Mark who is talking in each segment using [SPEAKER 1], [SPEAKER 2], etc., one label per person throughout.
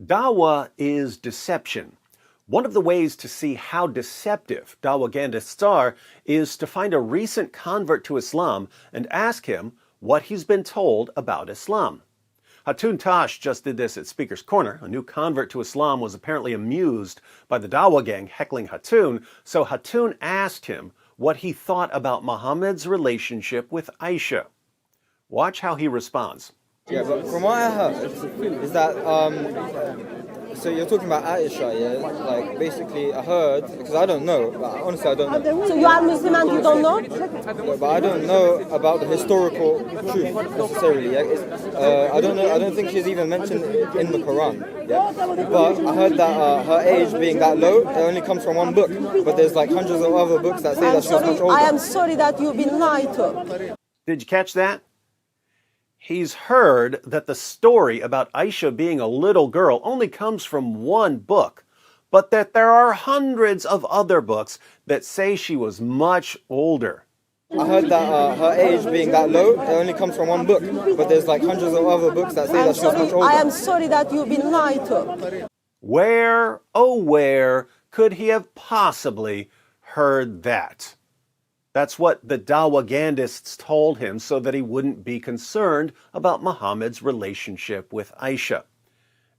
[SPEAKER 1] Dawah is deception. One of the ways to see how deceptive Dawagandists are is to find a recent convert to Islam and ask him what he's been told about Islam. Hatun Tash just did this at Speaker's Corner. A new convert to Islam was apparently amused by the Dawah gang heckling Hatun, so Hatun asked him what he thought about Muhammad's relationship with AISHA. Watch how he responds.
[SPEAKER 2] Yeah, but from what I heard, is that, so you're talking about AISHA, yeah? Like, basically, I heard, because I don't know, but honestly I don't know.
[SPEAKER 3] So you are Muslim and you don't know?
[SPEAKER 2] Yeah, but I don't know about the historical truth, necessarily, yeah? I don't think she's even mentioned in the Quran, yeah? But I heard that her age being that low, it only comes from one book, but there's like hundreds of other books that say that she's much older.
[SPEAKER 3] I am sorry that you've been lied to.
[SPEAKER 1] Did you catch that? He's heard that the story about AISHA being a little girl only comes from one book, but that there are hundreds of other books that say she was much older.
[SPEAKER 2] I heard that her age being that low, it only comes from one book, but there's like hundreds of other books that say that she's much older.
[SPEAKER 3] I am sorry that you've been lied to.
[SPEAKER 1] Where, oh where, could he have possibly heard that? That's what the Dawagandists told him so that he wouldn't be concerned about Muhammad's relationship with AISHA.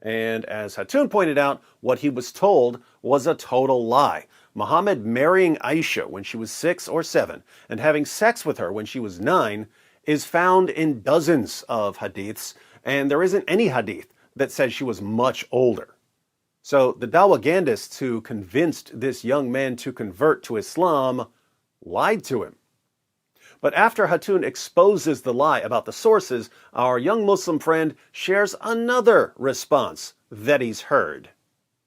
[SPEAKER 1] And as Hatun pointed out, what he was told was a total lie. Muhammad marrying AISHA when she was 6 or 7 and having sex with her when she was 9 is found in dozens of hadiths, and there isn't any hadith that says she was much older. So the Dawagandists who convinced this young man to convert to Islam lied to him. But after Hatun exposes the lie about the sources, our young Muslim friend shares another response that he's heard.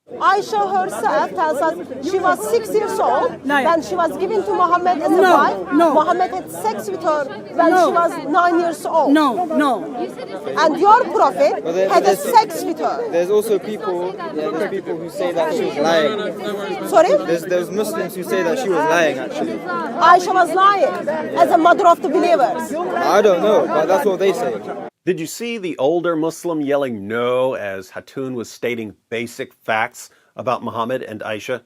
[SPEAKER 3] AISHA herself tells us she was 6 years old when she was given to Muhammad as a wife. Muhammad had sex with her when she was 9 years old. And your prophet had a sex with her.
[SPEAKER 2] There's also people, there's people who say that she was lying.
[SPEAKER 3] Sorry?
[SPEAKER 2] There's Muslims who say that she was lying, actually.
[SPEAKER 3] AISHA was lying as a mother of the believers.
[SPEAKER 2] I don't know, but that's what they say.
[SPEAKER 1] Did you see the older Muslim yelling no as Hatun was stating basic facts about Muhammad and AISHA?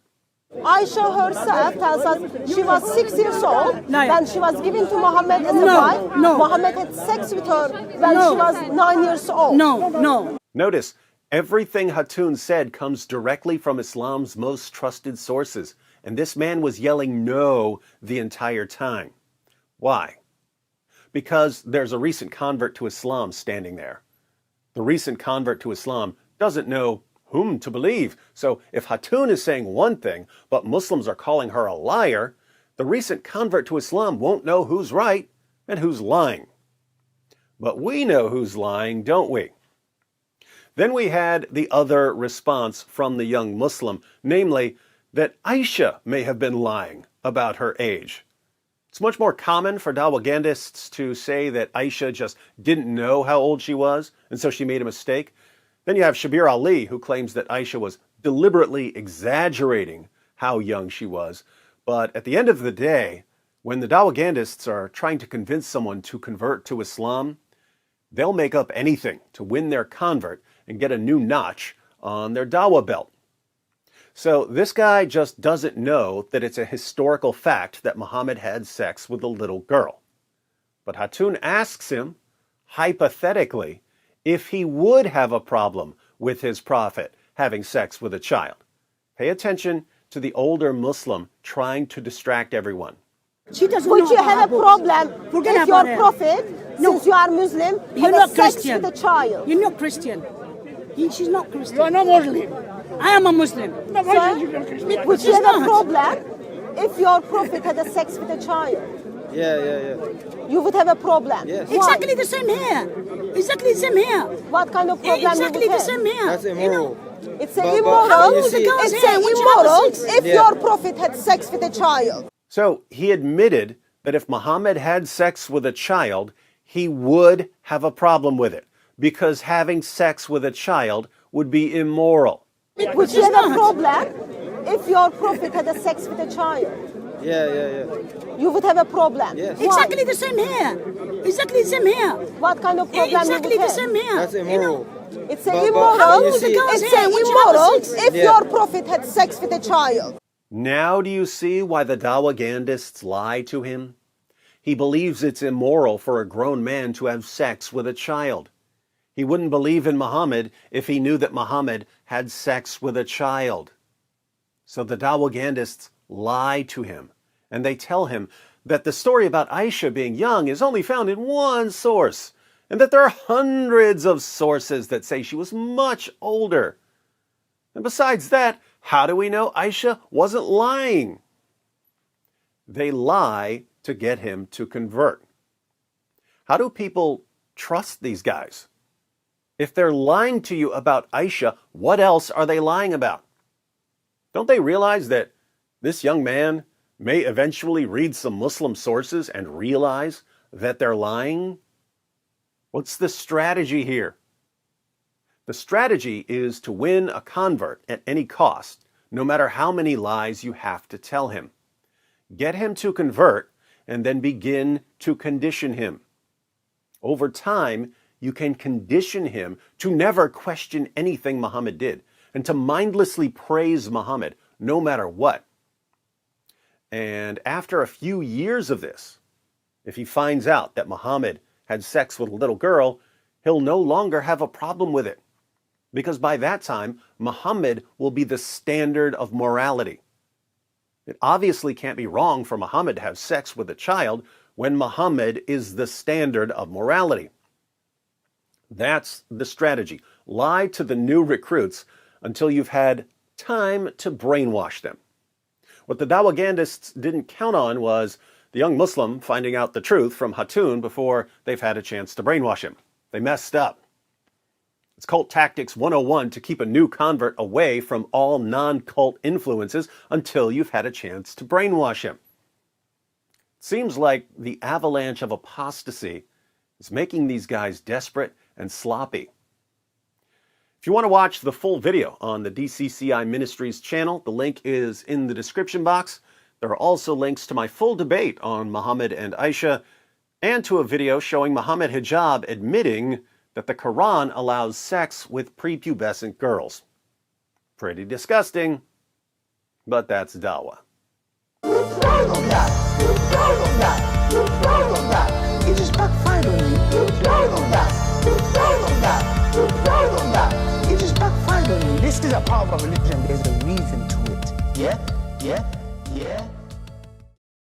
[SPEAKER 3] AISHA herself tells us she was 6 years old when she was given to Muhammad as a wife. Muhammad had sex with her when she was 9 years old.
[SPEAKER 1] Notice, everything Hatun said comes directly from Islam's most trusted sources, and this man was yelling no the entire time. Why? Because there's a recent convert to Islam standing there. The recent convert to Islam doesn't know whom to believe. So if Hatun is saying one thing, but Muslims are calling her a liar, the recent convert to Islam won't know who's right and who's lying. But we know who's lying, don't we? Then we had the other response from the young Muslim, namely that AISHA may have been lying about her age. It's much more common for Dawagandists to say that AISHA just didn't know how old she was, and so she made a mistake. Then you have Shabir Ali, who claims that AISHA was deliberately exaggerating how young she was. But at the end of the day, when the Dawagandists are trying to convince someone to convert to Islam, they'll make up anything to win their convert and get a new notch on their Dawah belt. So this guy just doesn't know that it's a historical fact that Muhammad had sex with a little girl. But Hatun asks him, hypothetically, if he would have a problem with his prophet having sex with a child. Pay attention to the older Muslim trying to distract everyone.
[SPEAKER 3] Would you have a problem if your prophet, since you are Muslim, had sex with a child?
[SPEAKER 4] You're not Christian. She's not Christian.
[SPEAKER 5] You are not Muslim.
[SPEAKER 4] I am a Muslim.
[SPEAKER 5] No, why should you be a Christian?
[SPEAKER 3] Would you have a problem if your prophet had a sex with a child?
[SPEAKER 2] Yeah.
[SPEAKER 3] You would have a problem.
[SPEAKER 2] Yes.
[SPEAKER 4] Exactly the same here. Exactly the same here.
[SPEAKER 3] What kind of problem
[SPEAKER 4] Exactly
[SPEAKER 3] you would
[SPEAKER 4] the
[SPEAKER 3] have?
[SPEAKER 4] same here.
[SPEAKER 2] That's immoral.
[SPEAKER 3] It's
[SPEAKER 2] But
[SPEAKER 3] immoral.
[SPEAKER 2] you see-
[SPEAKER 3] It's
[SPEAKER 4] Yeah, which
[SPEAKER 3] immoral
[SPEAKER 4] happens.
[SPEAKER 3] if your prophet had sex with a child.
[SPEAKER 1] So he admitted that if Muhammad had sex with a child, he would have a problem with it, because having sex with a child would be immoral.
[SPEAKER 3] Would you have a problem if your prophet had a sex with a child?
[SPEAKER 2] Yeah.
[SPEAKER 3] You would have a problem.
[SPEAKER 2] Yes.
[SPEAKER 3] Why?
[SPEAKER 4] Exactly the same here. Exactly the same here.
[SPEAKER 3] What kind of problem
[SPEAKER 4] Exactly
[SPEAKER 3] you
[SPEAKER 4] the
[SPEAKER 3] would
[SPEAKER 4] same
[SPEAKER 3] have?
[SPEAKER 4] here.
[SPEAKER 2] That's immoral.
[SPEAKER 3] It's
[SPEAKER 2] But
[SPEAKER 3] immoral.
[SPEAKER 2] you see-
[SPEAKER 3] It's
[SPEAKER 4] Yeah, which
[SPEAKER 3] immoral
[SPEAKER 4] happens.
[SPEAKER 3] if
[SPEAKER 2] Yeah.
[SPEAKER 3] your prophet had sex with a child.
[SPEAKER 1] Now do you see why the Dawagandists lie to him? He believes it's immoral for a grown man to have sex with a child. He wouldn't believe in Muhammad if he knew that Muhammad had sex with a child. So the Dawagandists lie to him, and they tell him that the story about Aisha being young is only found in one source, and that there are hundreds of sources that say she was much older. And besides that, how do we know Aisha wasn't lying? They lie to get him to convert. How do people trust these guys? If they're lying to you about Aisha, what else are they lying about? Don't they realize that this young man may eventually read some Muslim sources and realize that they're lying? What's the strategy here? The strategy is to win a convert at any cost, no matter how many lies you have to tell him. Get him to convert and then begin to condition him. Over time, you can condition him to never question anything Muhammad did and to mindlessly praise Muhammad no matter what. And after a few years of this, if he finds out that Muhammad had sex with a little girl, he'll no longer have a problem with it. Because by that time, Muhammad will be the standard of morality. It obviously can't be wrong for Muhammad to have sex with a child when Muhammad is the standard of morality. That's the strategy. Lie to the new recruits until you've had time to brainwash them. What the Dawagandists didn't count on was the young Muslim finding out the truth from Hatun before they've had a chance to brainwash him. They messed up. It's Cult Tactics 101 to keep a new convert away from all non-cult influences until you've had a chance to brainwash him. It seems like the avalanche of apostasy is making these guys desperate and sloppy. If you want to watch the full video on the DCCI Ministries channel, the link is in the description box. There are also links to my full debate on Muhammad and Aisha, and to a video showing Muhammad Hijab admitting that the Quran allows sex with prepubescent girls. Pretty disgusting, but that's dawah.
[SPEAKER 5] It just backfired on you. It just backfired on you. This is a part of our religion. There's a reason to it. Yeah?